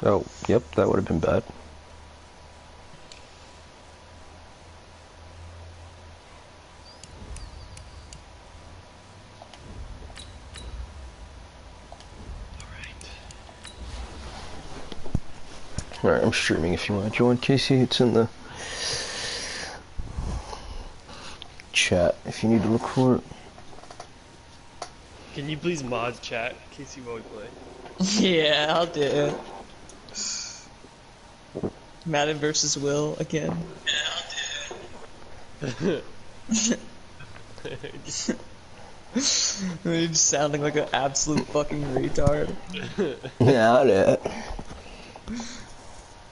Oh, yep, that would have been bad. Alright, I'm streaming if you want to join, Casey. It's in the chat if you need to record. Can you please mod chat? Casey won't play. Yeah, I'll do it. Madden versus Will again. Yeah, I'll do it. You're just sounding like an absolute fucking retard. Yeah, I'll do it.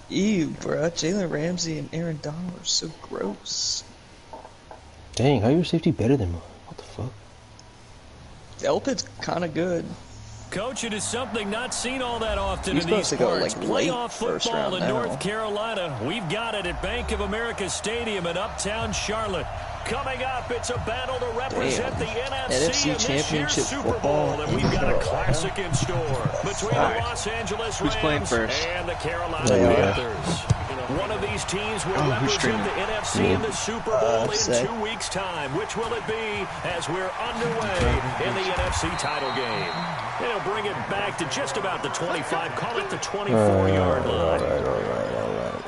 Ew, bruh. Jalen Ramsey and Aaron Donald are so gross. Dang, how are your safety better than mine? What the fuck? Elpid's kinda good. Coach, it is something not seen all that often He's in these supposed to go, like, playoff late first football round in now. North Carolina. We've got it at Bank of America Stadium in Uptown Charlotte. Coming up, it's a battle to represent the NFC in this year's Championship Super football. Bowl, and we've got a classic in store between the Los Angeles Rams and the Carolina Panthers. One of these teams will represent the NFC in the Super Bowl in 2 weeks' time. Which will it be as we're underway in the NFC title game? They'll bring it back to just about the 25, call it the 24-yard line. Alright.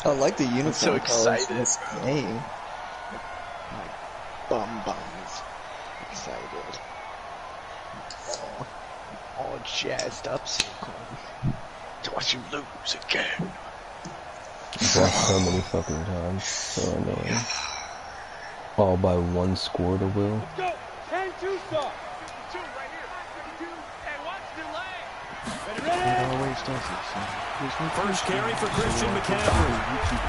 I like the uniform. So excited. This game. My bums excited. All jazzed up, Saquon. To watch you lose again. I've lost so many fucking times. So annoying. All by one score to Will. Let's go. 10-2 start. 52 right here. 52. And watch the leg. Ready? It always does it, so. First carry for Christian McCaffrey.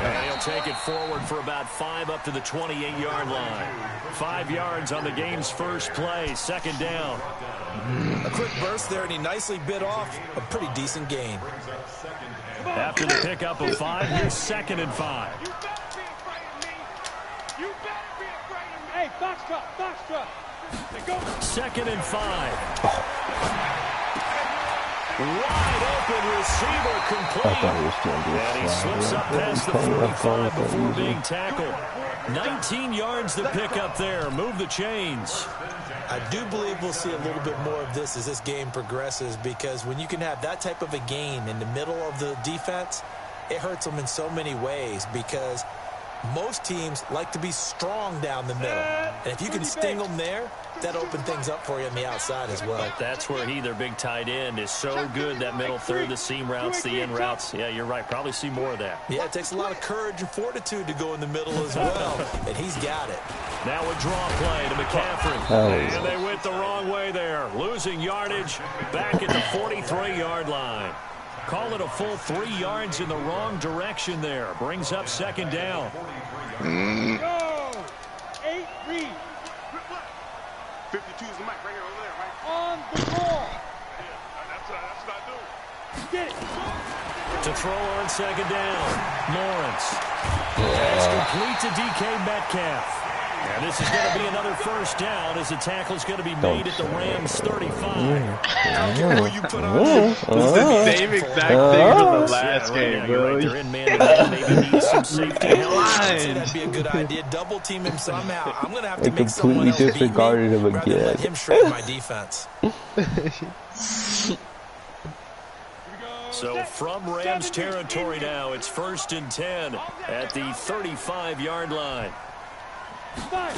And he'll take it forward for about 5 up to the 28-yard line. 5 yards on the game's first play. Second down. A quick burst there, and he nicely bit off a pretty decent gain. After the pickup of 5, here's 2nd and 5. You better be afraid of me. You better be afraid of me. Hey, box truck. They go. 2nd and 5. Wide open receiver complete. I thought he was doing this. And he slips up past the 45 before being tackled. 19 yards to pick up there. Move the chains. I do believe we'll see a little bit more of this as this game progresses, because when you can have that type of a gain in the middle of the defense, it hurts them in so many ways, because most teams like to be strong down the middle. And if you can sting them there, that opens things up for you on the outside as well. But that's where their big tight end, is so good. That middle third, the seam routes, the in routes. Yeah, you're right. Probably see more of that. Yeah, it takes a lot of courage and fortitude to go in the middle as well, and he's got it. Now a draw play to McCaffrey. And they went the wrong way there. Losing yardage back at the 43-yard line. Call it a full 3 yards in the wrong direction there. Brings up 2nd down. Go. 8 read. 52 is the mic right here over there, right? On the ball. That's what I do. Get it. To throw on 2nd down. Lawrence. That's complete to DK Metcalf. And this is going to be another first down, as the tackle is going to be made at the Rams 35. Who you put on? It's the same exact thing from the last game, bro. Right, they're in man-to-man. Maybe need some safety help. I'd say that'd be a good idea. Double team him somehow. I'm going to have to They make someone else completely beat me disregarded him rather than again. let him shred my defense. So from Rams territory now, it's 1st and 10 at the 35-yard line. Fight.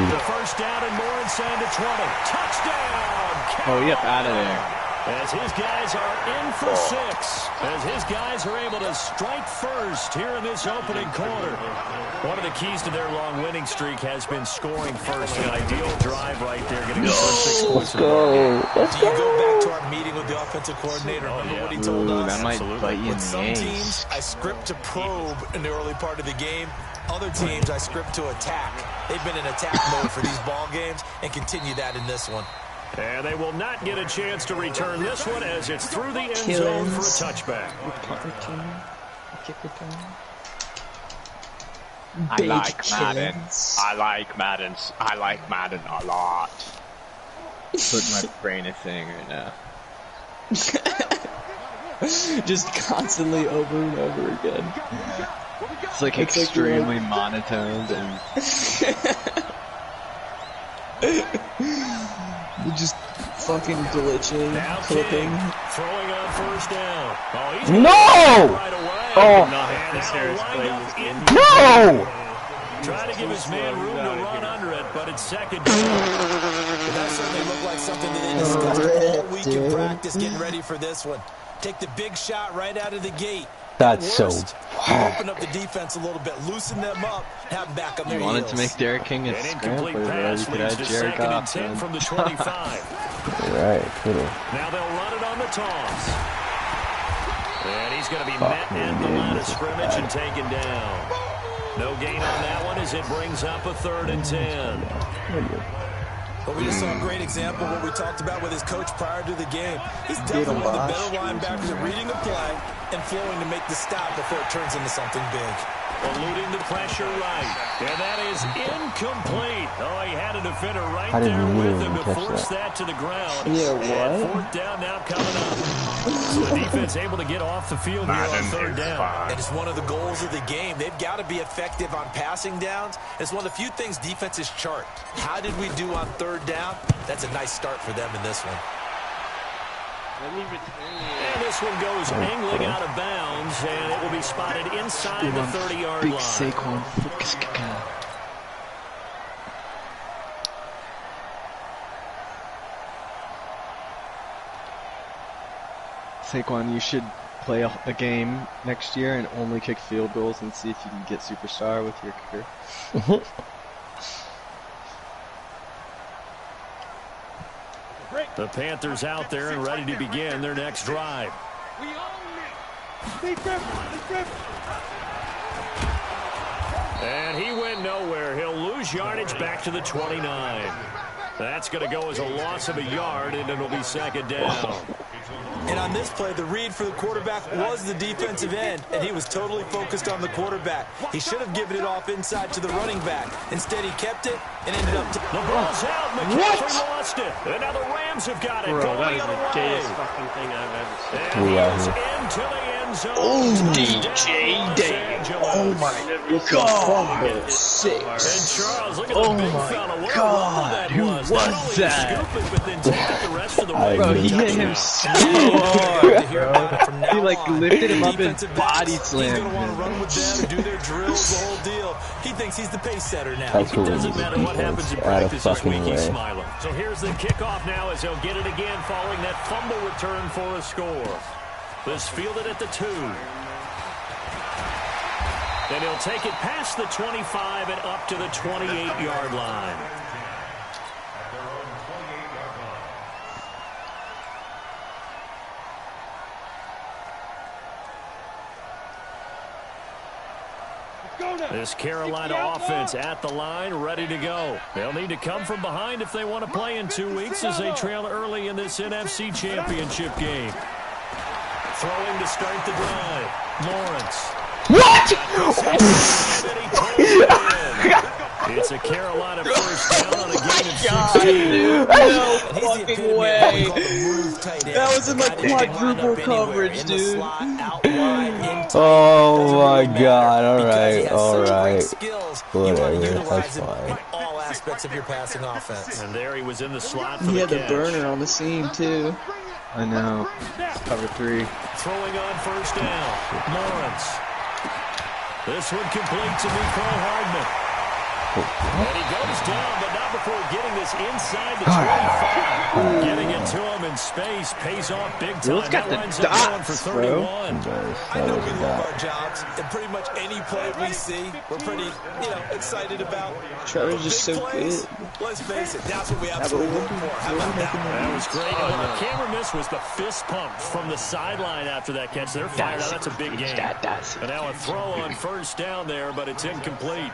The first down and more inside the 20. Touchdown! Oh, yep, out of there. As his guys are in for 6. As his guys are able to strike first here in this opening quarter. One of the keys to their long winning streak has been scoring first. An ideal drive right there. Getting the first 6 points. Let's go. Do you go back to our meeting with the offensive coordinator? Remember what he told us? That might bite you in With the some ass. teams, I script to probe in the early part of the game. Other teams, I script to attack. They've been in attack mode for these ball games and continue that in this one. And they will not get a chance to return this one, as it's through the end zone for a touchback. I like Madden. I like Madden. I like Madden a lot. Put my brain a thing right now. Just constantly over and over again. It's like extremely monotoned and just fucking glitching, now clipping. Throwing on first down. Oh, he's No! right away. Oh. This Harris play was in. No! Trying to give his man room to run under it, but it's second down. That certainly looked like something that they discussed all week in practice getting ready for this one. Take the big shot right out of the gate. That's so Open up the defense a little bit, loosen them up, have them back on their you wanted heels. to make Derrick King a An incomplete scrambler, bro. pass You could leads have to Jared second and Goff. 10 from the 25. Right, could've. Now they'll run it on the toss. And he's going to be met at the line of scrimmage and taken down. No gain on that one as it brings up a 3rd and 10. But we just saw a great example of what we talked about with his coach prior to the game. He's definitely one of the better linebackers at reading a play and flowing to make the stop before it turns into something big. Eluding the pressure right. And that is incomplete. Oh, he had a defender right I didn't there with even him to catch force that. that to the ground. Yeah, And what? 4th down now coming up. So the defense able to get off the field here on 3rd down. And it's one of the goals of the game. They've got to be effective on passing downs. It's one of the few things defenses chart. How did we do on 3rd down? That's a nice start for them in this one. And this one goes angling out of bounds, and it will be spotted inside the 30-yard line. Big Saquon. Saquon, you should play a game next year and only kick field goals and see if you can get superstar with your kicker. The Panthers out there and ready to begin their next drive. We own it. Stay grip. And he went nowhere. He'll lose yardage back to the 29. That's going to go as a loss of a yard, and it'll be 2nd down. And on this play, the read for the quarterback was the defensive end, and he was totally focused on the quarterback. He should have given it off inside to the running back. Instead, he kept it and ended up... The ball's out. McCaffrey lost it. And now the Rams have got it. Bro, going that the is other the way. gayest fucking thing I've ever seen. And We he are is here. into the end zone. Oh, Touchdown, DJ Los Dave. Angeles. God. Sick. And Charles, look at the big fella. What a rumble that who was. was Not only that? scoop it, but then take it the rest of the way. Bro, he hit him so hard. He like lifted him up and body He's slammed going to want to him. run with them, do their drills, the whole deal. He thinks he's the pace setter now. That's It what we doesn't need matter what happens in defense. Out of practice this fucking week, he's way. smiling. So here's the kickoff now as they'll get it again following that fumble return for a score. This fielded at the 2. And he'll take it past the 25 and up to the 28-yard line. This Carolina offense at the line, ready to go. They'll need to come from behind if they want to play in 2 weeks as they trail early in this NFC Championship game. Throwing to start the drive. Lawrence. What? It's a Carolina first down on a gain of 16. No fucking way. That was in like quadruple coverage, dude. Oh my god, alright. Whatever, that's fine. All aspects of your passing offense. And there he was in the slot for He had the the catch. burner on the seam, too. I know. Cover 3. Throwing on first down. Lawrence. This one complete to Mecole Hardman. And he goes down, but not before getting this inside the 25. Getting it to him in space pays off big time. Will's got That the winds up going dots, for bro. 31. I know we love our jobs, and pretty much any play we see, we're pretty, excited about. Trevor's just Big so plays, good. let's face it, that's what we absolutely look for. How about that? That was great. And what the camera missed was the fist pump from the sideline after that catch. They're fired out. That's a big game. And now a throw on first down there, but it's incomplete.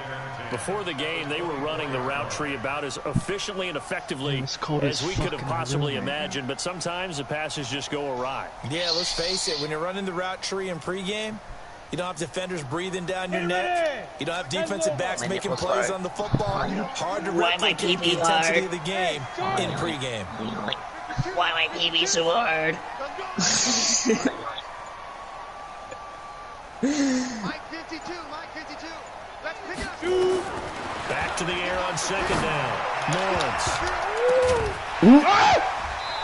Before the game, they were running the route tree about as efficiently and effectively as we could have possibly imagined, but sometimes the passes just go awry. Yeah, let's face it, when you're running the route tree in pregame, You don't have defenders breathing down your neck. You don't have defensive backs making plays on the football. Hard to replicate the intensity of the game in pregame. Why my TV so hard? Mike 52, Mike 52. Let's pick it up. Back to the air on second down. Lawrence.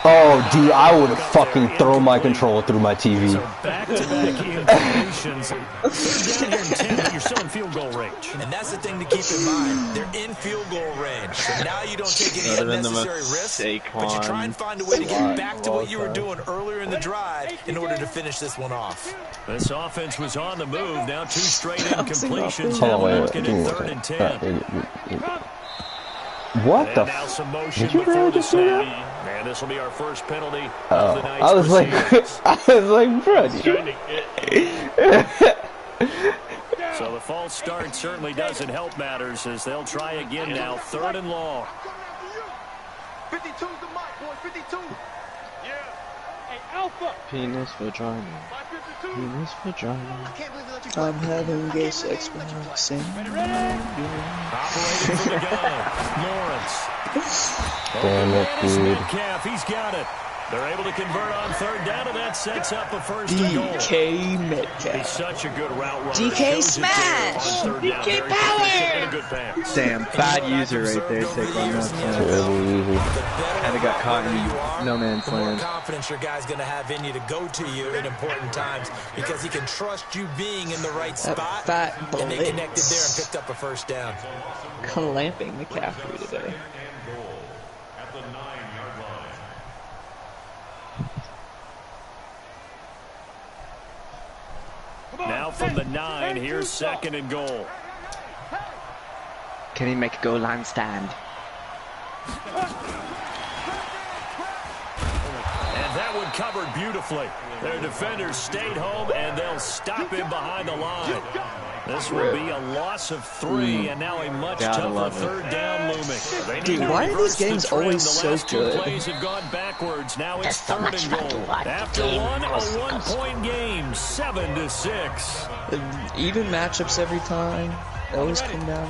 Oh, dude, I would have fucking thrown my controller through my TV. So back-to-back incompletions. Down here in 10, but you're still in field goal range. And that's the thing to keep in mind. They're in field goal range. So now you don't take any unnecessary risks, but you try and find a way to get back to what you were doing earlier in the drive in order to finish this one off. This offense was on the move. Now 2 straight incompletions. Hold on, Now wait, looking at 3rd and 10. What the now some motion did you really just do that? And this will be our first penalty of the night's I was like, bro. So the false start certainly doesn't help matters as they'll try again now. 3rd and long. 52's the mic, boy. 52. Yeah. Hey, Alpha. Penis vagina. Penis vagina. I can't believe they let you I'm having gay sex with Roxanne. Operating from the gun. Lawrence. Damn it, dude. Metcalf, he's got it. They're able to convert on 3rd down, and that sets up a first and goal. DK Metcalf. He's such a good route runner. DK Smash! DK Power! Good pass. Damn, bad user right there. Take on that. And it got caught in no man's The more land. confidence your guy's going to have in you to go to you in important times because he can trust you being in the right spot. Fat And they connected there and blitz. picked up a first down. Clamping McCaffrey today. Now from the 9, here's 2nd and goal. Can he make a goal line stand? And that one covered beautifully. Their defenders stayed home, and they'll stop him behind the line. This will be a loss of 3, and now a much tougher 3rd down looming. Dude, why are these games always so The last 2 good? plays have gone backwards. Now it's There's so 3rd much and fun to goal. watch. After Game one, a goes- 1-point game, 7-6. Even matchups every time. They always come down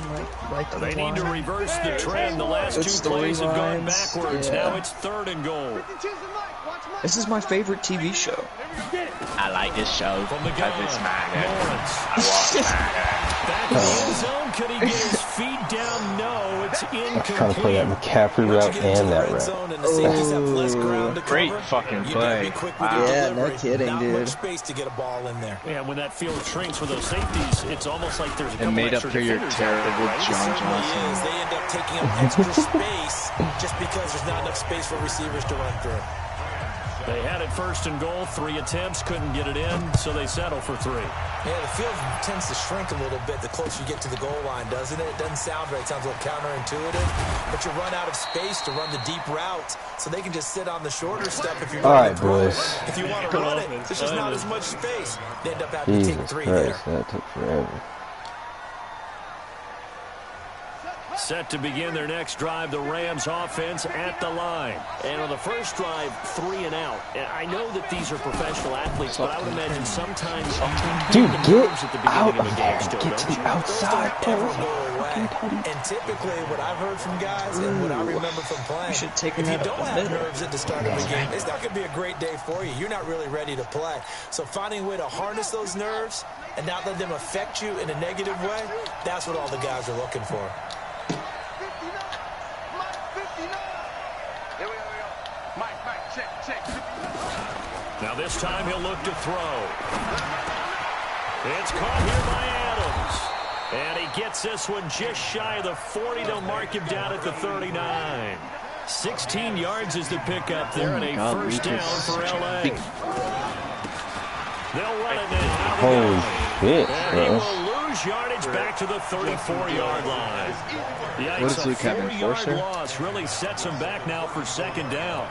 like the They need to line. reverse the trend. The last Good 2 plays have gone storylines. backwards. Yeah. Now it's 3rd and goal. 52's the mic. Watch Mike. This is my favorite TV show. I like this show From the gun, because it's Madden. Lawrence. I watch Madden. Back in the end zone, could he get his feet down? No, it's I'm trying to play that incomplete. McCaffrey route and that route. Great fucking play. Yeah, no kidding, Not dude. much space to get a ball in there. Yeah, when that field shrinks with those safeties, it's almost like there's a couple And made up extra for your defenders out there, terrible right? John Certainly is. Johnson. They end up taking up extra space just because there's not enough space for receivers to run through. They had it 1st and goal, 3 attempts, couldn't get it in, so they settle for 3. Yeah, the field tends to shrink a little bit the closer you get to the goal line, doesn't it? It doesn't sound right. It sounds a little counterintuitive. But you run out of space to run the deep routes, so they can just sit on the shorter stuff if you're All going right, to throw boys. it. If you want to run it, there's just not as much space. They end up having to take Jesus 3 there. Christ, that took forever. Set to begin their next drive, the Rams offense at the line. And on the first drive, 3 and out. And I know that these are professional athletes, but I would imagine sometimes Dude, get at the out beginning of of a game there. still, Get to don't the you? outside, Those don't bro. ever go away. And typically, what I've heard from guys and what I remember from playing, should take if him you out of don't the have middle. nerves at the start of a game, it's not going to be a great day for you. You're not really ready to play. So finding a way to harness those nerves and not let them affect you in a negative way, that's what all the guys are looking for. 59. Mike 59. Here we go. Mike, check. Now this time he'll look to throw. It's caught here by Adams. And he gets this one just shy of the 40. They'll mark him down at the 39. 16 yards is the pickup there, and a first down for L.A. They'll run it now. Holy shit, And he bro. will lose yardage back to the 34-yard line. Yikes, What is Luke a having, 4-yard Forster? loss really sets him back now for 2nd down.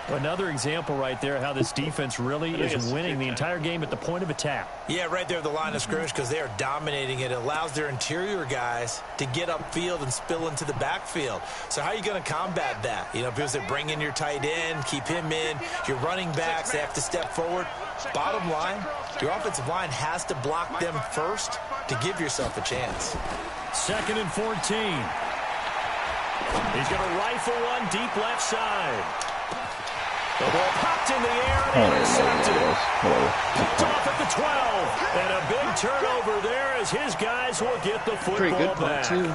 Another example right there how this defense really is winning the entire game at the point of attack. Yeah, right there at the line of scrimmage because they are dominating it. It allows their interior guys to get upfield and spill into the backfield. So how are you going to combat that? You know, because they bring in your tight end, keep him in. Your running backs, they have to step forward. Bottom line, your offensive line has to block them first to give yourself a chance. 2nd and 14. He's going to rifle one deep left side. The ball popped in the air and intercepted. Picked off at the 12. And a big turnover there as his guys will get the football back. Too.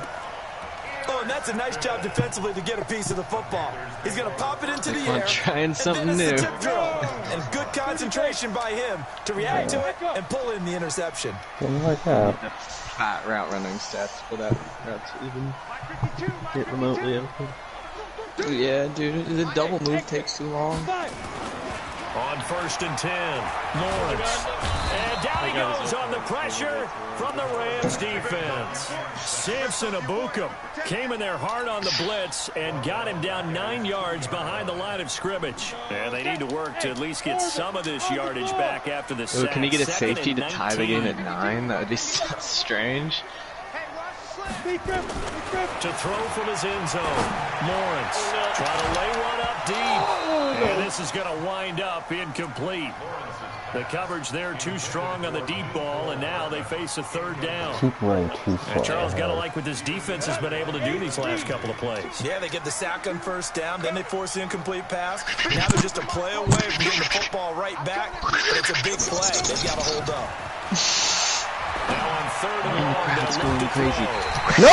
Oh, and that's a nice job defensively to get a piece of the football. He's going to pop it into the air. Trying something new. Tip throw. And good concentration by him to react to it and pull in the interception. Like that. Fat route running stats for that route to even get remotely open. Yeah, dude, the double move takes too long. On 1st and 10, Lawrence. And down he goes on the pressure from the Rams defense. Samson Abukum came in there hard on the blitz and got him down 9 yards behind the line of scrimmage. And they need to work to at least get some of this yardage back after the sack. Can he get a safety to tie the game at 9? That would be so strange. To throw from his end zone. Lawrence trying to lay one up deep. And this is going to wind up incomplete. The coverage there too strong on the deep ball, and now they face a 3rd down. Keep running too far. And Charles got to like what this defense has been able to do these last couple of plays. Yeah, they get the sack on 1st down, then they force the incomplete pass. Now they're just a play away from getting the football right back, but it's a big play. They've got to hold up. Now on 3rd and long, It's going crazy. No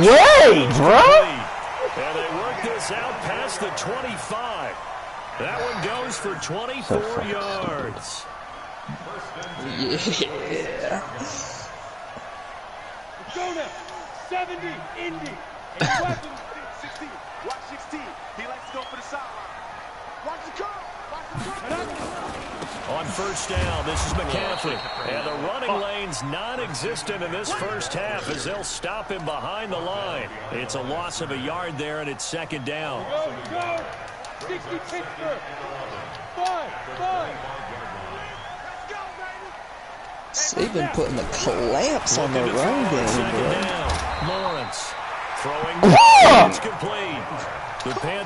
way, bro! And they work this out past the 25. That one goes for 24 yards. Yeah. Go now. 70, Indy. And weapon 16. Watch 16. He likes to go for the sideline. Watch the curve. On 1st down, this is McCaffrey. And the running lane's non-existent in this first half as they'll stop him behind the line. It's a loss of a yard there, and it's 2nd down. Go. 60 Pittsburgh. 5. They've been putting the clamps on the run game, bro. Lawrence throwing. It's complete.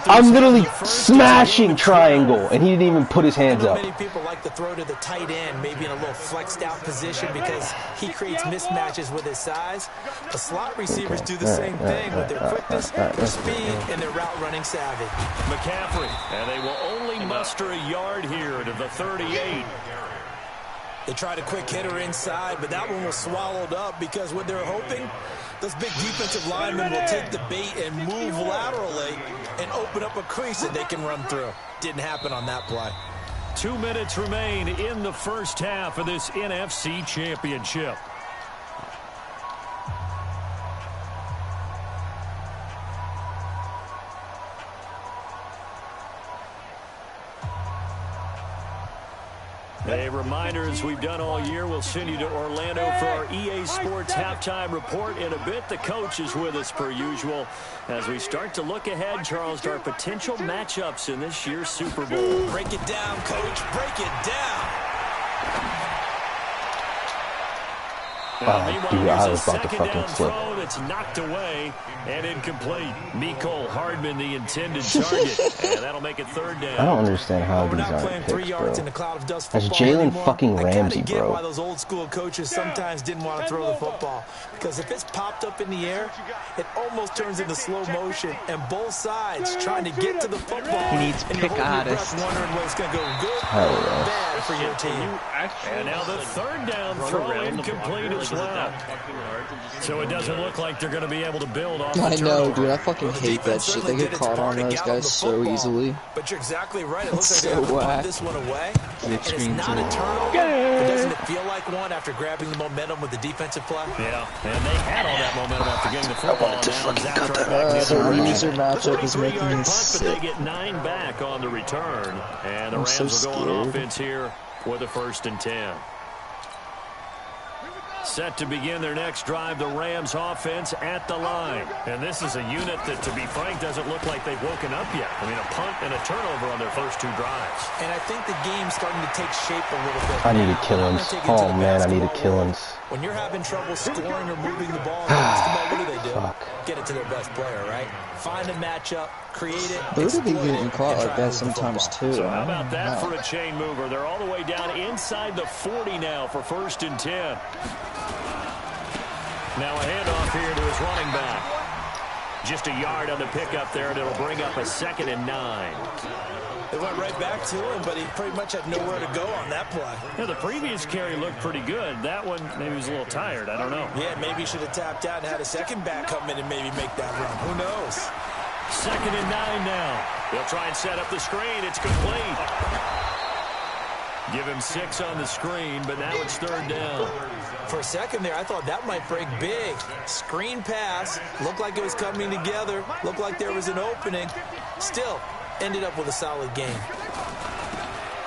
I'm literally smashing triangle, and he didn't even put his hands up. Many people like to throw to the tight end, maybe in a little flexed out position because he creates mismatches with his size. The slot receivers do the same thing with their quickness, their speed, and their route running savvy. McCaffrey, and they will only muster a yard here to the 38. They tried a quick hitter inside, but that one was swallowed up because what they're hoping, those big defensive linemen will take the bait and move laterally and open up a crease that they can run through. Didn't happen on that play. 2 minutes remain in the first half of this NFC Championship. A reminder, as we've done all year, we'll send you to Orlando for our EA Sports halftime report in a bit. The coach is with us per usual as we start to look ahead, Charles, to our potential matchups in this year's Super Bowl. Break it down, Coach. Break it down. Dude, I was about to fucking flip. It's knocked away and incomplete. Mecole Hardman, the intended target, and that'll make it 3rd down. I don't understand how these aren't picks, bro. That's Jalen fucking Ramsey, bro. I get why those old school coaches sometimes didn't want to throw the football, because if it's popped up in the air, it almost turns into slow motion, and both sides trying to get to the football. He needs pick artists. Wondering what's going to go good or bad for your team. And now the 3rd down throw incomplete as well. So it doesn't look like they're going to be able to build off the I know, dude. I fucking hate that shit. They get caught on those guys so easily. But you're exactly right. It looks like they have to this one away. And it's not a turnover. But doesn't it feel like one after grabbing the momentum with the defensive play? Yeah, and they had all that momentum after getting the football. The loser matchup is making me sick. But they get 9 back on the return. And the Rams will go on offense here for the 1st and 10. Set to begin their next drive, the Rams offense at the line. And this is a unit that, to be frank, doesn't look like they've woken up yet. I mean, a punt and a turnover on their first 2 drives. And I think the game's starting to take shape a little bit. I needed killings. Oh, man, I needed killings. When you're having trouble scoring or moving the ball in basketball, what do? Fuck. Get it to their best player, right? Find a matchup, create it. They're going to be getting caught like that sometimes, too. So how about that for a chain mover? They're all the way down inside the 40 now for 1st and 10. Now a handoff here to his running back. Just a yard on the pickup there, and it'll bring up a 2nd and 9. They went right back to him, but he pretty much had nowhere to go on that play. Yeah, the previous carry looked pretty good. That one, maybe he was a little tired. I don't know. Yeah, maybe he should have tapped out and had a second back come in and maybe make that run. Who knows? 2nd and 9 now. They'll try and set up the screen. It's complete. Give him 6 on the screen, but now it's 3rd down. For a second there, I thought that might break big. Screen pass. Looked like it was coming together. Looked like there was an opening. Still, ended up with a solid game.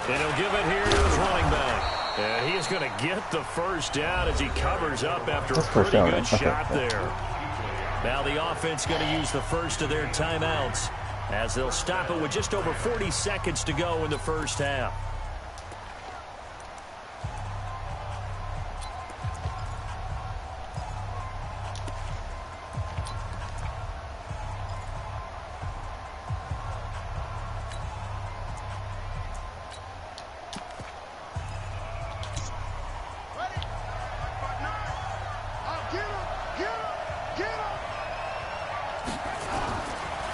And he'll give it here to his running back. And he is going to get the first down as he covers up after a pretty good shot there. Now the offense going to use the first of their timeouts as they'll stop it with just over 40 seconds to go in the first half.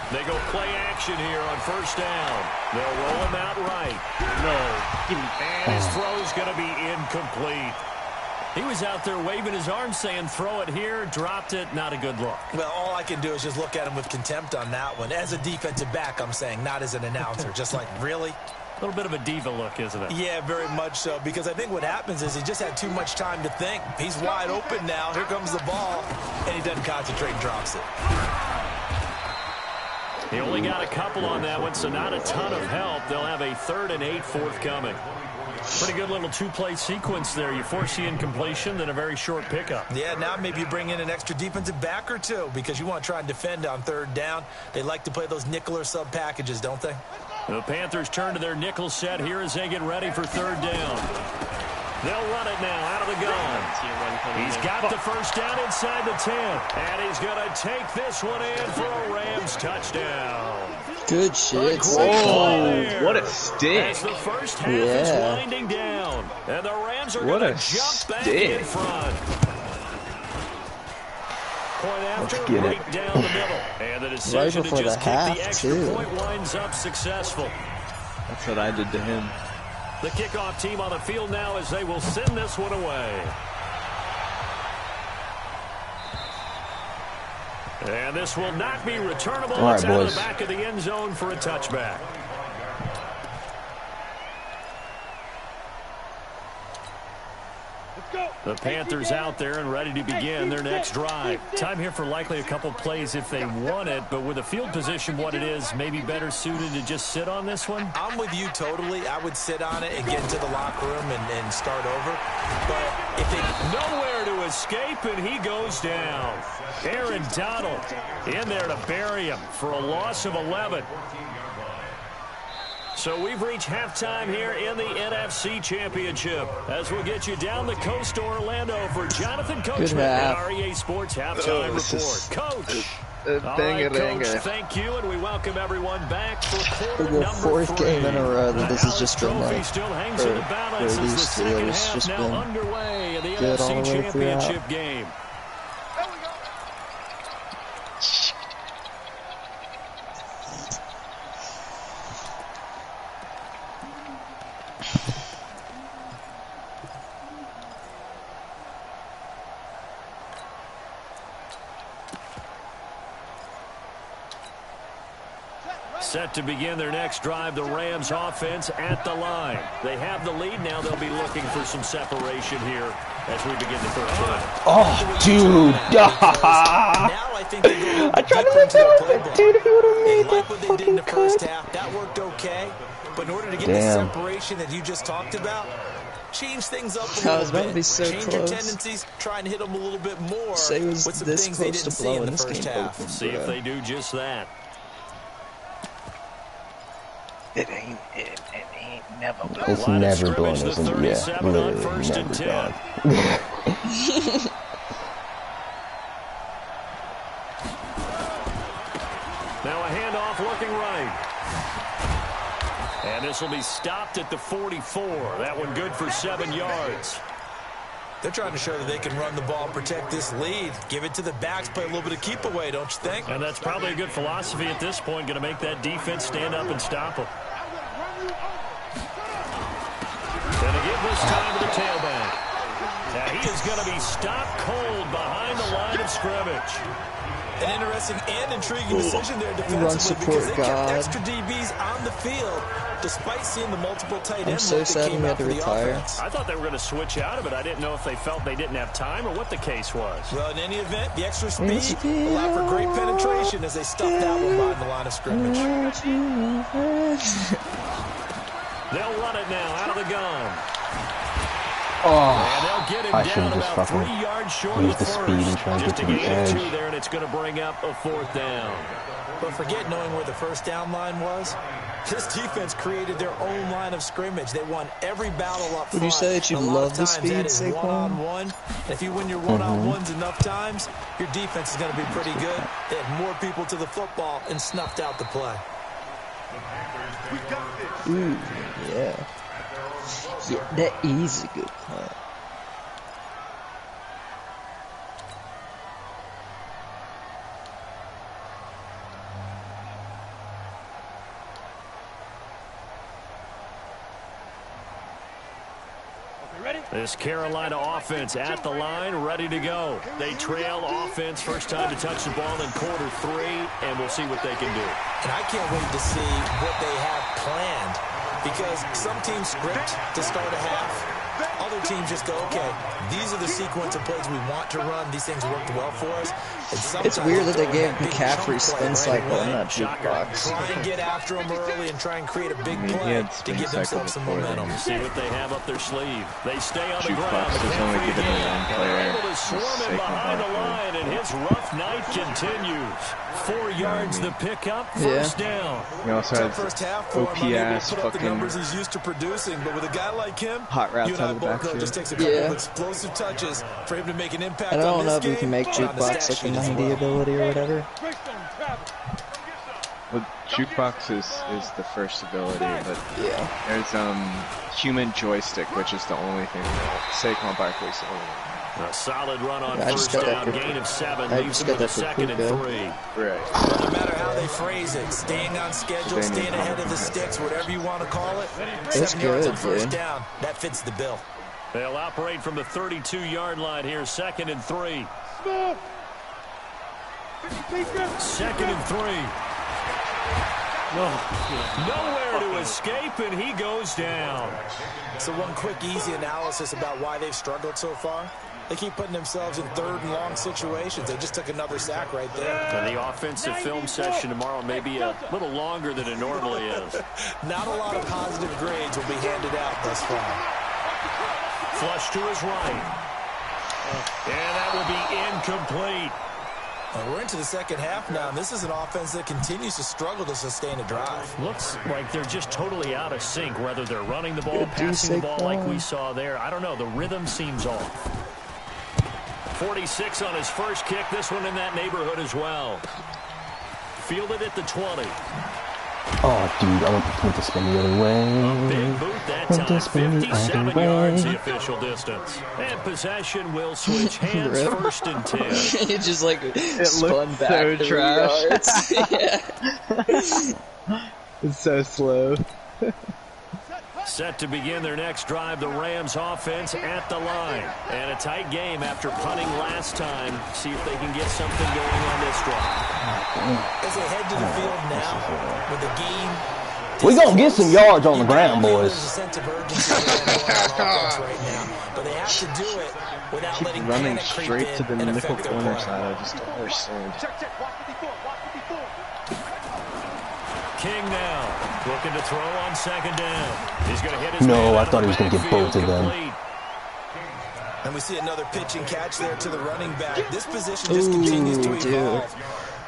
They go play action here on 1st down. They'll roll him out right. No. And his throw's going to be incomplete. He was out there waving his arms saying, throw it here, dropped it, not a good look. Well, all I can do is just look at him with contempt on that one. As a defensive back, I'm saying, not as an announcer. Just like, really? A little bit of a diva look, isn't it? Yeah, very much so, because I think what happens is he just had too much time to think. He's wide open now. Here comes the ball, and he doesn't concentrate and drops it. He only got a couple on that one, so not a ton of help. They'll have a 3rd and 8 forthcoming. Pretty good little 2-play sequence there. You force the incompletion, then a very short pickup. Yeah, now maybe you bring in an extra defensive back or 2 because you want to try and defend on 3rd down. They like to play those nickel or sub packages, don't they? The Panthers turn to their nickel set here as they get ready for 3rd down. They'll run it now out of the gun. He's got the first down inside the 10. And he's going to take this one in for a Rams touchdown. Good shit. Whoa, what a stick. As the first half is winding down. And the Rams are going to jump back in front. Point after, right down the middle. And the decision to just kick the extra point winds up successful. That's what I did to him. The kickoff team on the field now as they will send this one away. And this will not be returnable. All right, it's out boys. of the back of the end zone for a touchback. The Panthers out there and ready to begin their next drive. Time here for likely a couple plays if they want it, but with the field position what it is, maybe better suited to just sit on this one? I'm with you totally. I would sit on it and get into the locker room and start over. But if they... Nowhere to escape, and he goes down. Aaron Donald in there to bury him for a loss of 11. So we've reached halftime here in the NFC Championship as we'll get you down the coast to Orlando for Jonathan Coachman at REA Sports Halftime Report. Coach, all right, Coach, thank you, and we welcome everyone back for quarter number 3. 4th game in a row that this has just been like, still hangs in the balance as the second half now underway in the NFC Championship game. Set to begin their next drive, the Rams offense at the line. They have the lead. Now they'll be looking for some separation here as we begin the first half. Oh, dude. I tried to look at it, dude, if he would have made that what they did in fucking the first cut. half. That worked okay. But in order to get the separation that you just talked about, change things up a little bit. Change your tendencies, try and hit them a little bit more with some things they didn't see in the first half. See if they do just that. It ain't never blown. It's never blown, isn't it? Yeah, literally never blown. Now a handoff looking right. And this will be stopped at the 44. That one good for 7 yards. They're trying to show that they can run the ball and protect this lead. Give it to the backs, play a little bit of keep away, don't you think? And that's probably a good philosophy at this point, going to make that defense stand up and stop them. Going to give this time to the tailback. Now he is going to be stopped cold behind the line of scrimmage. An interesting and intriguing decision there defensively because they kept extra DBs on the field despite seeing the multiple tight ends that came out for the offense. I thought they were going to switch out of it. I didn't know if they felt they didn't have time or what the case was. Well, in any event, the extra speed allowed for great penetration as they stuffed that one behind the line of scrimmage. They'll run it now out of the gun. Oh, and they'll get him I should down have just about fucking 3 yards short used of the speed and try to get to the edge. There, and it's going to bring up a 4th down. But forget knowing where the first down line was. This defense created their own line of scrimmage. They won every battle up front. Would you say that you love the speed, Saquon? One-on-one. If you win your one-on-ones enough times, your defense is going to be pretty good. They had more people to the football and snuffed out the play. Ooh, yeah. Yeah, that is a good play. This Carolina offense at the line, ready to go. They trail offense, first time to touch the ball in quarter 3, and we'll see what they can do. And I can't wait to see what they have planned, because some teams script to start a half. Other teams just go, okay, these are the sequence of plays we want to run. These things worked well for us. It's weird that they gave McCaffrey spin cycle in that jukebox. Try and get after them early and try and create a big play to give themselves some momentum. See what they have up their sleeve. They stay on the ground. Jukebox is only given to one player. Able to swarm him behind the line, and his rough night continues. 4 yards the pickup, first down. He also has first half for OPS, put up the fucking numbers he's used to producing, but with a guy like him, hot routes out of the backfield. It just takes a couple of explosive touches for him to make an impact. I don't know if you can make jukebox like a 90 ability or whatever. Well, jukebox is the first ability, but there's human joystick, which is the only thing that Saquon Barkley's the only one. A solid run on first down, gain of 7, leaves them with a 2nd and 3. Right. Well, no matter how they phrase it, staying on schedule, staying ahead of the sticks, whatever you want to call it, 7 yards on first down, that fits the bill. They'll operate from the 32-yard line here, 2nd and 3. 2nd and 3. Nowhere to escape, and he goes down. So one quick, easy analysis about why they've struggled so far. They keep putting themselves in 3rd and long situations. They just took another sack right there. And the offensive film session tomorrow may be a little longer than it normally is. Not a lot of positive grades will be handed out thus far. Flush to his right. And that will be incomplete. Well, we're into the second half now, and this is an offense that continues to struggle to sustain a drive. Looks like they're just totally out of sync, whether they're running the ball, passing the ball like we saw there. I don't know. The rhythm seems off. 46 on his first kick. This one in that neighborhood as well. Fielded at the 20. Oh, dude, I want to spin the other way. Big boot that time. 57 yards the official distance. And possession will switch hands, 1st and 10. It just like spun back so to trash. Yeah. It's so slow. Set to begin their next drive, the Rams offense at the line. And a tight game after punting last time. See if they can get something going on this drive. As they head to the field now, with the game, we gonna get some yards on the ground, boys. There's a sense of urgency right now, but they have to do it without Keep letting running panic creep straight in to the and nickel affect their corner play. side. I just don't understand. King now, looking to throw on second down. He's going to hit his No, I thought he was going to get both of them. And we see another pitch and catch there to the running back. This position just continues to evolve.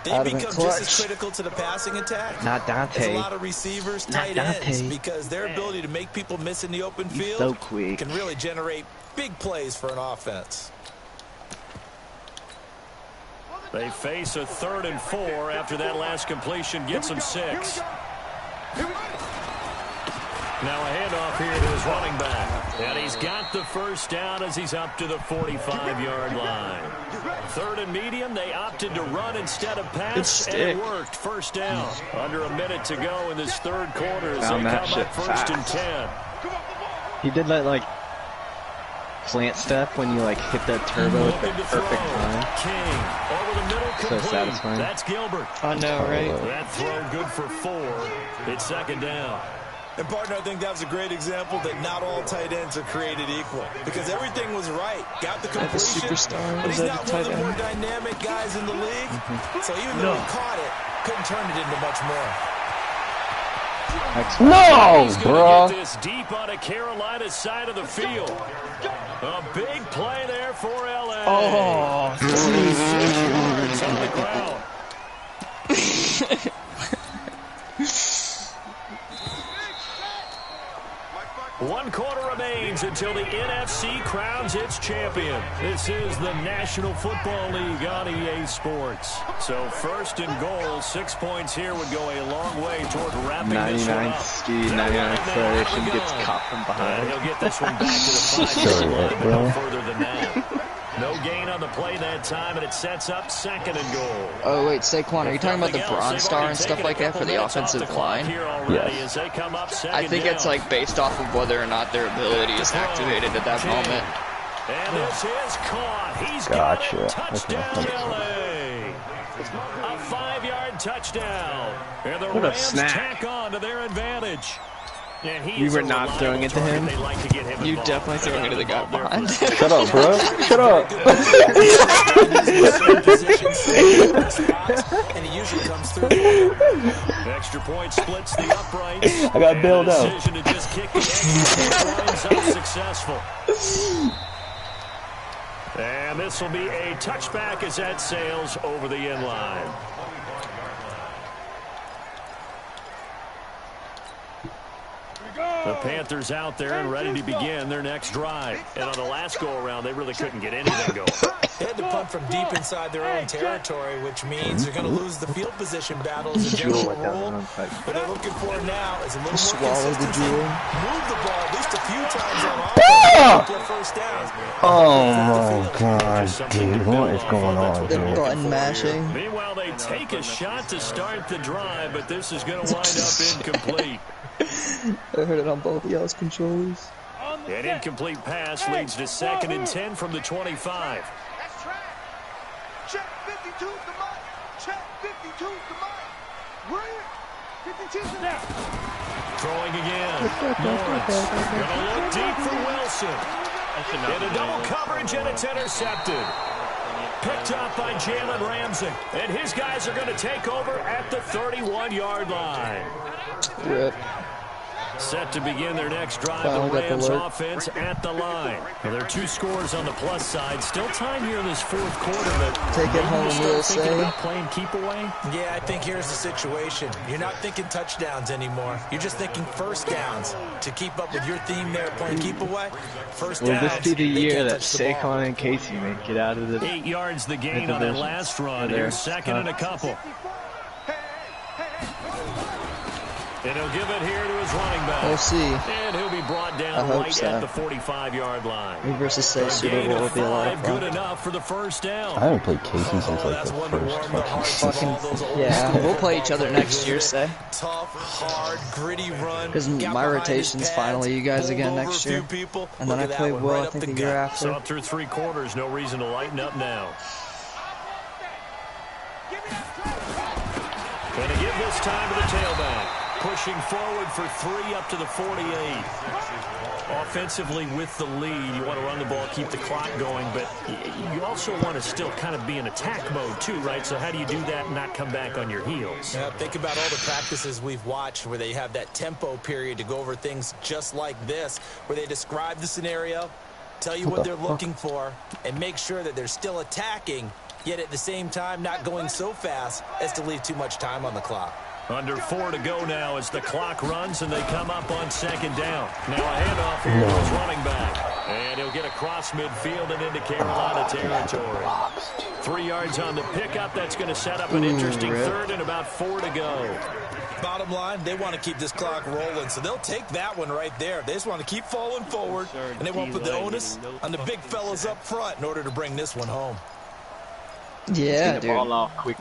They become just as critical to the passing attack. Not Dante. As a lot of receivers, tight ends, because their ability to make people miss in the open field can really generate big plays for an offense. They face a 3rd and 4 after that last completion gets them 6. Now a handoff here to his running back. And he's got the first down as he's up to the 45-yard line. 3rd and medium, they opted to run instead of pass, and it worked. First down. Under a minute to go in this 3rd quarter as they come up 1st and 10. He did that, like, plant stuff when you, like, hit that turbo at the perfect time. King over the middle, complete. So satisfying. That's Gilbert. I know, right? That throw good for 4. It's second down. And, partner, I think that was a great example that not all tight ends are created equal. Because everything was right. Got the completion, but he's not one of the more dynamic guys in the league. So even though he caught it, couldn't turn it into much more. No, bro. Get this deep on a Carolina side of the field. A big play there for LA. Oh, 6 yards on the ground. One quarter remains until the NFC crowns its champion. This is the National Football League on EA Sports. So 1st and goal, 6 points here would go a long way toward wrapping this one up. 99 speed, 99 acceleration, gets caught from behind. He'll get this one back to the 5-yard line, but no further than that. No gain on the play that time, and it sets up 2nd and goal. Oh, wait, Saquon, are you talking about the Bronze Star and stuff like that for the offensive line? Yes. I think it's like based off of whether or not their ability is activated at that moment. And this is caught. He's gotcha. got it. Touchdown, LA. A 5-yard touchdown. And the Rams tack on to their advantage. You were not throwing it to him? You definitely throwing it to the guy behind. Shut up, bro. Shut up. And he usually comes through. Extra point splits the uprights. I got bailed out. Decision to just kick the extra point unsuccessful. And this will be a touchback as that sails over the end line. The Panthers out there and ready to begin their next drive. And on the last go-around, they really couldn't get anything going. They had to punt from deep inside their own territory, which means they're going to lose the field position battle as a general rule. What they're looking for now is a little more consistency. Move the ball at least a few times on offense. First downs. Oh my god, dude, what is going on The here? button mashing. Meanwhile, they take a shot to start the drive, but this is going to wind up incomplete. I heard it on both of y'all's controllers. An incomplete pass leads to 2nd and 10 from the 25. That's track. Check 52 to Mike. Check 52 to Mike. We're in. 52 now. Throwing again. Lawrence. Gonna look deep for Wilson. In a double coverage, and it's intercepted. Picked up by Jalen Ramsey. And his guys are going to take over at the 31-yard line. Rip. Set to begin their next drive, the Rams offense at the line. Well, there are 2 scores on the plus side. Still time here in this 4th quarter, but take it home, we'll thinking say. about playing keep away? Yeah, I think here's the situation. You're not thinking touchdowns anymore. You're just thinking first downs. To keep up with your theme there, playing keep away, first downs. Will this be the year that Saquon and Casey make it out of the 8 yards the gain on that last run. Here's 2nd and a couple. And he'll give it here to his running back. We'll see. And he'll be brought down right at the 45-yard line. Me versus say Super Bowl would be a lot of fun. Good enough for the first down. I haven't played Casey since like the first fucking yeah, we'll play each other next year, say. Tough, hard, gritty run. Because my rotation's finally you guys again next year. And then I play well, I think the year after. So up through 3 quarters, no reason to lighten up now. Going to give this time to the tailback. pushing forward for 3 up to the 48. Offensively with the lead, you want to run the ball, keep the clock going, but you also want to still kind of be in attack mode too, right? So how do you do that and not come back on your heels? Yeah, think about all the practices we've watched where they have that tempo period to go over things just like this, where they describe the scenario, tell you what they're looking for, and make sure that they're still attacking, yet at the same time not going so fast as to leave too much time on the clock. Under 4 to go now as the clock runs and they come up on 2nd down. Now a handoff here to his running back. And he'll get across midfield and into Carolina territory. 3 yards on the pickup. That's going to set up an interesting 3rd and about 4 to go. Bottom line, they want to keep this clock rolling, so they'll take that one right there. They just want to keep falling forward, and they won't put the onus on the big fellas up front in order to bring this one home. Yeah, dude. Get the ball off quick.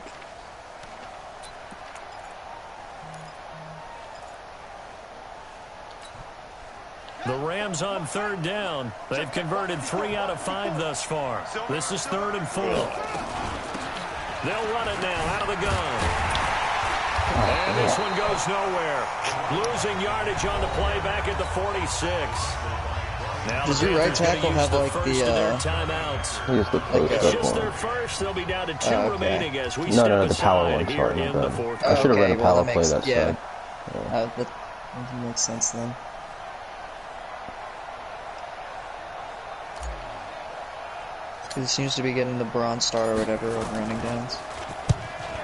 The Rams on 3rd down. They've converted 3 out of 5 thus far. This is 3rd and 4. They'll run it now out of the gun. And this one goes nowhere. Losing yardage on the play back at the 46. Now does your right tackle have like the timeouts? It's just their first. They'll be down to 2 remaining as we no, the power aside one's here starting in the done. 4th. I should have run a power play makes, that yeah. side. That makes sense then. He seems to be getting the Bronze Star or whatever of running downs.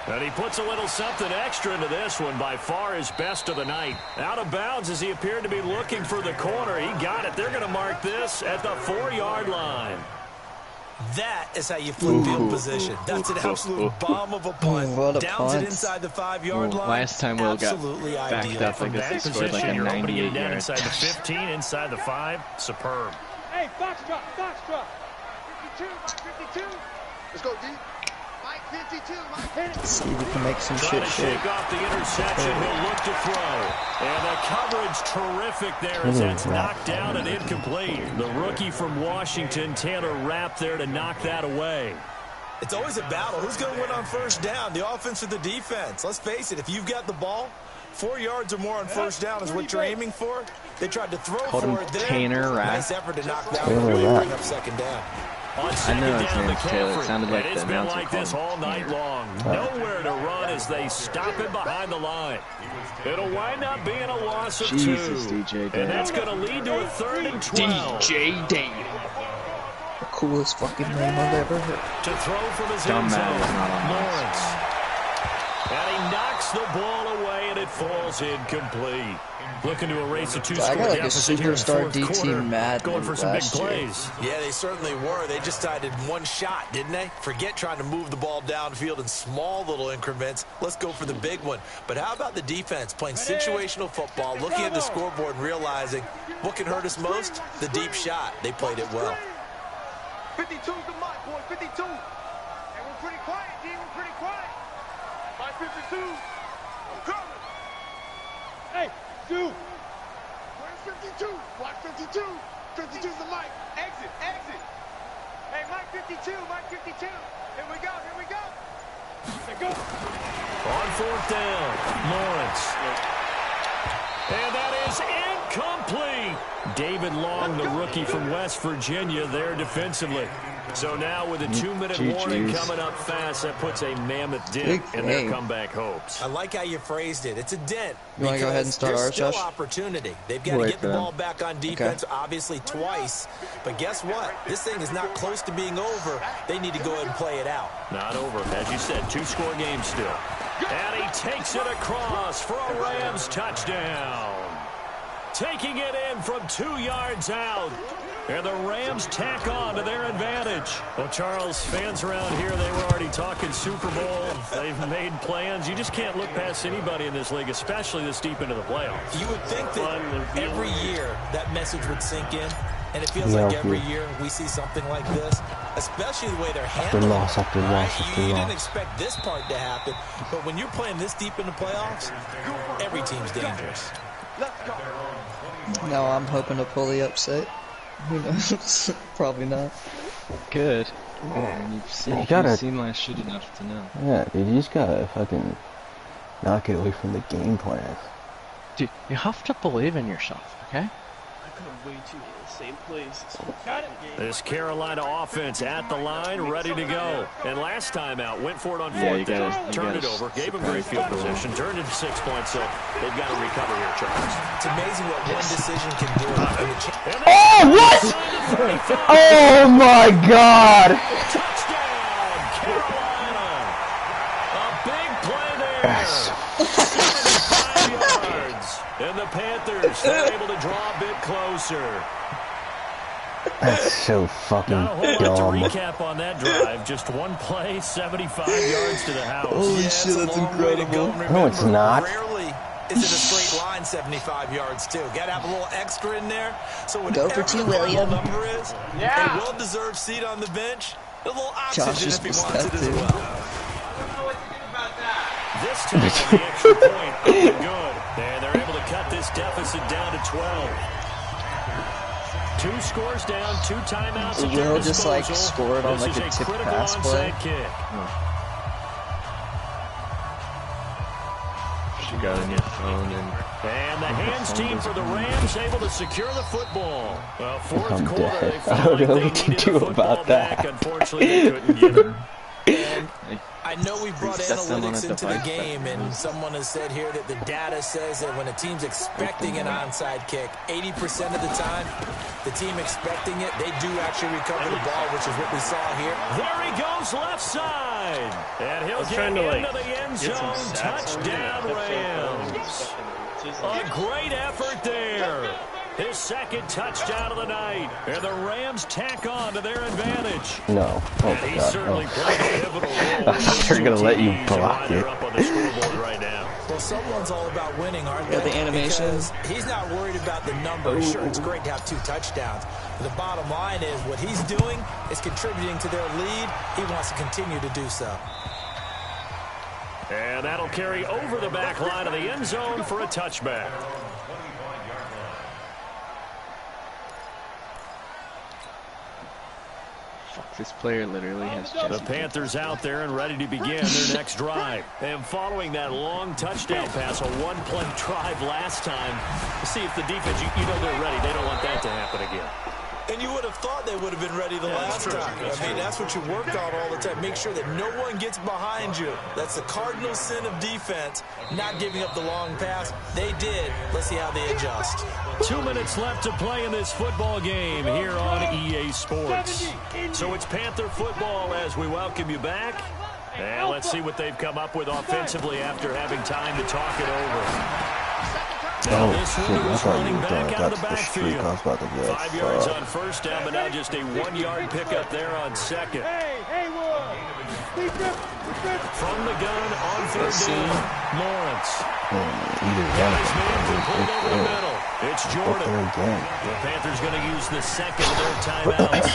And he puts a little something extra into this one, by far his best of the night. Out of bounds as he appeared to be looking for the corner. He got it. They're going to mark this at the 4-yard line. That is how you flip field position. That's an absolute bomb of a punt. Downs it inside the 5-yard line. Last time Will got backed ideal. up, I guess he scored like a you're opening 98 it down yard. inside the 15, inside the 5. Superb. Hey, Foxtrot, Foxtrot. 52, Mike 52. Let's go, D. Mike 52, Mike 50. See if we can make some Trying shit to shake. shake off the interception. He'll look to throw. And the coverage terrific there as that's knocked down and incomplete. The rookie from Washington, Taylor Rapp, there to knock that away. It's always a battle. Who's going to win on 1st down, the offense or the defense? Let's face it, if you've got the ball, 4 yards or more on 1st down is what you're aiming for. They tried to throw for it there. Taylor Rapp. Nice effort to knock that one and bring up 2nd down. I know his name's Taylor. It sounded like the announcer like this all night long. Nowhere to run as they stop him behind the line. It'll wind up being a loss of 2. DJ Day. And that's going to lead to a 3rd and 12. DJ Day. The coolest fucking name I've ever heard. To throw from his end zone, Lawrence. And he knocks the ball away, and it falls incomplete. Looking to erase a 2-score I got like a deficit here in the superstar 4th DT quarter. Madden Going for some big last year. plays. Yeah, they certainly were. They just decided one shot, didn't they? Forget trying to move the ball downfield in small little increments. Let's go for the big one. But how about the defense playing situational football, looking at the scoreboard and realizing what can hurt us most? The deep shot. They played it well. 52's the mic, boy, 52. Hey, we're pretty quiet, D. We're pretty quiet. Mike 52. I'm coming. Hey, dude. Where's 52? Watch 52. 52's the mic. Exit, exit. Hey, Mike 52, Mike 52. Here we go, here we go. Here we go. On 4th down, Lawrence. And that is incomplete. David Long, the rookie from West Virginia, there defensively. So now with a 2-minute warning coming up fast, that puts a mammoth dent in their comeback hopes. I like how you phrased it. It's a dent. You want to go ahead and start there's ours, still Josh? opportunity. They've got to get the ball back on defense, obviously twice. But guess what? This thing is not close to being over. They need to go ahead and play it out. Not over. As you said, 2-score game still. And he takes it across for a Rams touchdown. Taking it in from 2 yards out. And the Rams tack on to their advantage. Well, Charles, fans around here, they were already talking Super Bowl. They've made plans. You just can't look past anybody in this league, especially this deep into the playoffs. You would think that every year that message would sink in. And it feels like every year we see something like this, especially the way they're handling it. You didn't expect this part to happen. But when you're playing this deep in the playoffs, every team's dangerous. Let's go. No, I'm hoping to pull the upset. Who knows? Probably not. Good. You've seen last shit enough to know. Yeah, dude, you just gotta fucking not get away from the game plan. Dude, you have to believe in yourself, okay? Same place. This Carolina offense at the line, ready to go. And last time out, went for it on fourth down, turned it over, gave them great field position, turned it to 6 points, so they've got to recover here, Charles. It's amazing what one decision can do. Oh, what? Oh, my God. Touchdown, Carolina. A big play there. 75 yards. And the Panthers, they're able to draw a bit closer. That's so fucking Not a whole lot dumb. to recap on that drive. Just one play, 75 yards to the house. Holy shit, that's incredible. No, it's not. Rarely is it a straight line 75 yards, too. Got to have a little extra in there. So Go for two, whatever the William. number is, a well-deserved seat on the bench, a little oxygen if he wants it as well. This time, the extra point up and good. And they're able to cut this deficit down to 12. 2 scores down, 2 timeouts at their disposal. Just like scored on like a tip pass play. Kick. You got on your phone And the hands team for the Rams able to secure the football. Well, fourth I'm quarter, dead. they felt I don't like know they what to needed do the football about that. back. Unfortunately, they couldn't get it. And I know we brought Set them on a analytics into the device game, and someone has said here that the data says that when a team's expecting an onside kick, 80% of the time, the team expecting it, they do actually recover the ball, which is what we saw here. There he goes left side. And he'll get into the end zone. Touchdown, Rams. A great effort there. His second touchdown of the night. And the Rams tack on to their advantage. No. Oh, And my he God. certainly Oh. played a pivotal role. I thought they were going to let you block it. Up on the scoreboard right now. Well, someone's all about winning, aren't Yeah, they? the animation. Because he's not worried about the number. Sure, it's great to have 2 touchdowns. But the bottom line is what he's doing is contributing to their lead. He wants to continue to do so. And that'll carry over the back line of the end zone for a touchback. This player literally has just... The Panthers out there and ready to begin their next drive. And following that long touchdown pass, a one-play drive last time, see if the defense, you know they're ready. They don't want that to happen again. And you would have thought they would have been ready the last time. I mean, that's what you work on all the time. Make sure that no one gets behind you. That's the cardinal sin of defense, not giving up the long pass. They did. Let's see how they adjust. 2 minutes left to play in this football game here on EA Sports. So it's Panther football as we welcome you back. And let's see what they've come up with offensively after having time to talk it over. Now this one was running back out of the backfield. 5 yards on first down, but now just a 1-yard pickup there on second. From the gun on third down, Lawrence. His man complete over the middle. It's Jordan. The Panthers going to use the second of their timeouts.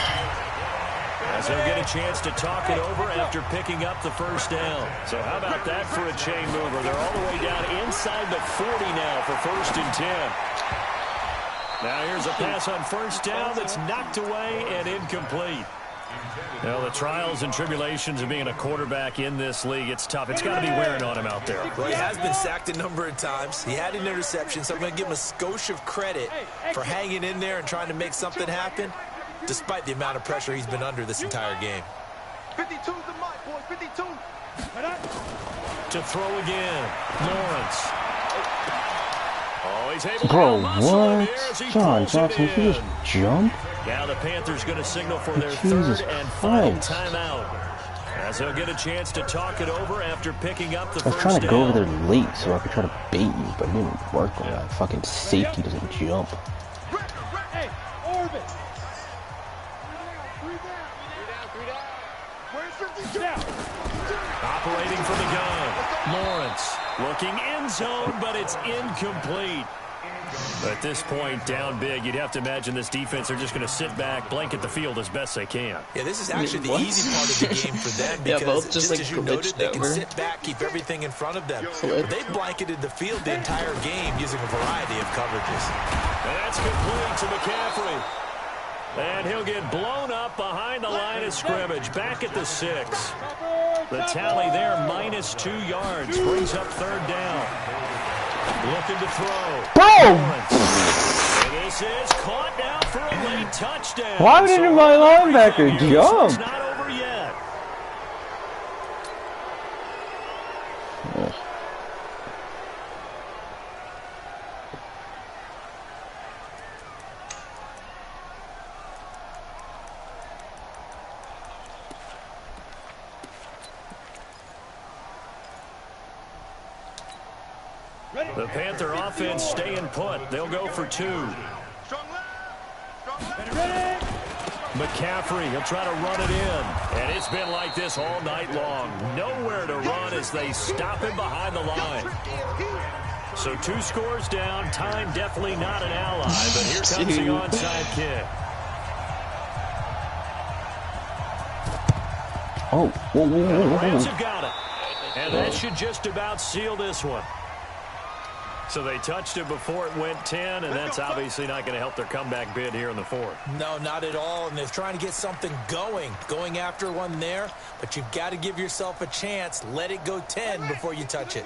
As they'll get a chance to talk it over after picking up the first down. So how about that for a chain mover? They're all the way down inside the 40 now for 1st and 10. Now here's a pass on first down that's knocked away and incomplete. Well, the trials and tribulations of being a quarterback in this league, it's tough. It's got to be wearing on him out there. Well, he has been sacked a number of times. He had an interception, so I'm going to give him a skosh of credit for hanging in there and trying to make something happen, despite the amount of pressure he's been under this entire game. 52's the mark, boys. 52. To throw again, Lawrence. Oh, he's able to Bro, muscle him here what? as he John pulls Johnson, it he in. just jump? Now the Panthers going to signal for their Jesus third and final Christ. timeout. As they'll get a chance to talk it over after picking up the I was first trying to go over down. there late so I could try to bait you, but it didn't work when that fucking safety doesn't jump. Hey, Orbit. Operating from the gun. Lawrence looking end zone, but it's incomplete. At this point, down big, you'd have to imagine this defense are just going to sit back, blanket the field as best they can. Yeah, this is actually the easy part of the game for them because both just like as you noted, they can over. sit back, keep everything in front of them. But they blanketed the field the entire game using a variety of coverages. And that's complete to McCaffrey. And he'll get blown up behind the line of scrimmage, back at the 6. The tally there, -2 yards, brings up third down. Looking to throw. Boom! And this is caught now for a late touchdown. Why didn't my linebacker jump? It's not over yet. The Panther offense staying put. They'll go for 2. McCaffrey, he'll try to run it in. And it's been like this all night long. Nowhere to run as they stop him behind the line. So 2 scores down. Time definitely not an ally. But here comes the onside kick. Oh, whoa, whoa, whoa, And the whoa, Rams whoa. have got it. And that should just about seal this one. So they touched it before it went 10, and that's obviously not going to help their comeback bid here in the 4th. No, not at all, and they're trying to get something going after one there, but you've got to give yourself a chance. Let it go 10 before you touch it.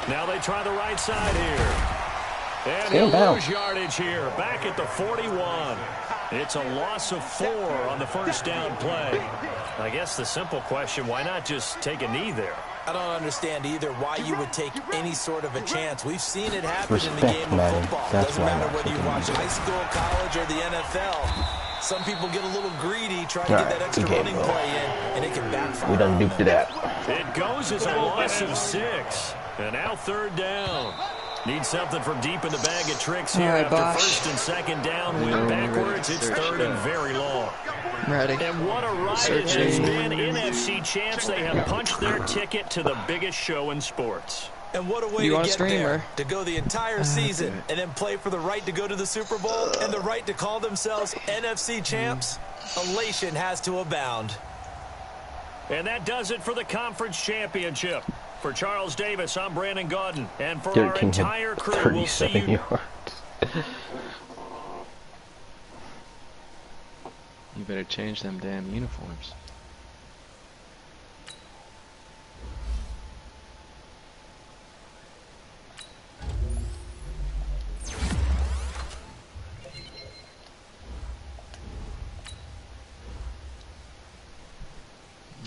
Now they try the right side here. And he'll lose yardage here, back at the 41. It's a loss of 4 on the first down play. I guess the simple question, why not just take a knee there? I don't understand either why you would take any sort of a chance. We've seen it happen in the Respect, game of Madden. football. That's Doesn't why matter I'm not whether you taking watch it. high school, college, or the NFL. Some people get a little greedy trying to get that extra running play in, and it can backfire. We done duped it out. It goes as a loss of 6. And now 3rd down. Need something from deep in the bag of tricks here after first and second down. Went backwards. It's 3rd and very long. Ready. And what a ride it has been. NFC champs, they have punched their ticket to the biggest show in sports. And what a way to get there, to go the entire season and then play for the right to go to the Super Bowl and the right to call themselves NFC champs. Elation has to abound. And that does it for the conference championship. For Charles Davis, I'm Brandon Gaudin. And for our entire crew, we'll see you. You better change them damn uniforms.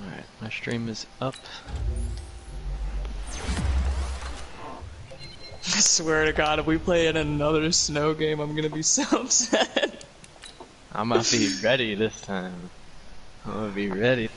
Alright, my stream is up. I swear to God, if we play in another snow game, I'm gonna be so upset. I'm gonna be ready this time. I'm gonna be ready.